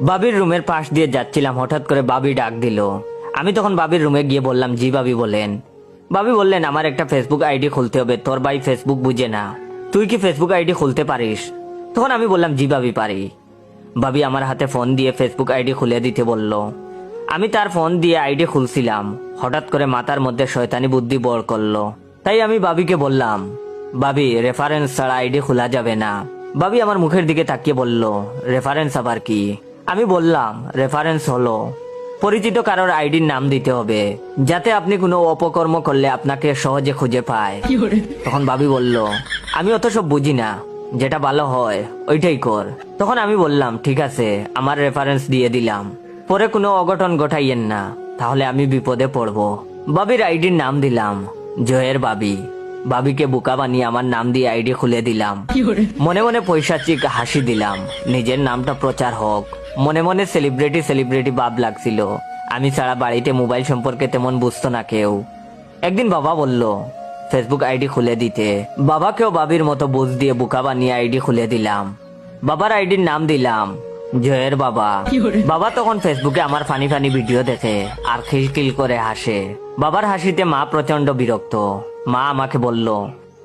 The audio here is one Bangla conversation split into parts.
বাবির রুমের পাশ দিয়ে যাচ্ছিলাম, হঠাৎ করে বাবি ডাক দিল। আমি তখন বাবির রুমে গিয়ে বললাম, জি বাবি বলেন। বাবি বললেন, আমার একটা ফেসবুক আইডি খুলতে হবে, তোর ভাই ফেসবুক বুঝে না, তুই কি ফেসবুক আইডি খুলতে পারিস? তখন আমি বললাম, জি বাবি পারি। বাবি আমার হাতে ফোন দিয়ে ফেসবুক আইডি খুলে দিতে বলল। আমি তার ফোন দিয়ে আইডি খুলছিলাম, হঠাৎ করে মাথার মধ্যে শয়তানি বুদ্ধি বড় করলো। তাই আমি বাবিকে বললাম, বাবি রেফারেন্স ছাড়া আইডি খোলা যাবে না। বাবি আমার মুখের দিকে তাকিয়ে বলল, রেফারেন্স আবার কি? আমি বললাম, রেফারেন্স হলো পরিচিত কারোর আইডির নাম দিতে হবে, যাতে আপনি কোনো অপকর্ম করলে আপনাকে সহজে খুঁজে পায়। তখন বাবি বলল, আমি অত সব বুঝি না, যেটা ভালো হয় ওইটাই কর। তখন আমি বললাম, ঠিক আছে, আমার রেফারেন্স দিয়ে দিলাম, পরে কোনো অঘটন ঘটাইয়েন না, তাহলে আমি বিপদে পড়বো। বাবির আইডির নাম দিলাম জয়ের বাবি। বাবিকে বোকা বানিয়ে আমার নাম দিয়ে আইডি খুলে দিলাম। মনে মনে পৈশাচিক হাসি দিলাম, নিজের নামটা প্রচার হোক। মনে মনে সেলিব্রিটি ভাব লাগছিল। আমি ছাড়া বাড়িতে মোবাইল সম্পর্কে তেমন বুঝতো না কেউ। একদিন বাবা বলল ফেসবুক আইডি খুলে দিতে। বাবাকেও বাবির মতো বুঝ দিয়ে বোকা বানিয়ে আইডি খুলে দিলাম। বাবার আইডির নাম দিলাম জয়ের বাবা। বাবা তখন ফেসবুকে আমার ফানি ফানি ভিডিও দেখে আর খিলখিল করে হাসে। বাবার হাসিতে মা প্রচন্ড বিরক্ত। মা আমাকে বলল,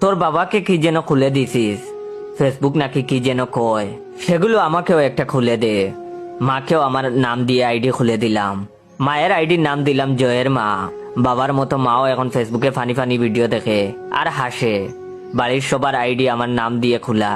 তোর বাবাকে কি যেন খুলে দিছিস, ফেসবুক নাকি কি যেন কয়, সেগুলো আমাকেও একটা খুলে দে। মাকেও আমার নাম দিয়ে আইডি খুলে দিলাম। মায়ের আইডির নাম দিলাম জয়ের মা। বাবার মতো মাও এখন ফেসবুকে ফানি ফানি ভিডিও দেখে আর হাসে। বাড়ির সবার আইডি আমার নাম দিয়ে খোলা।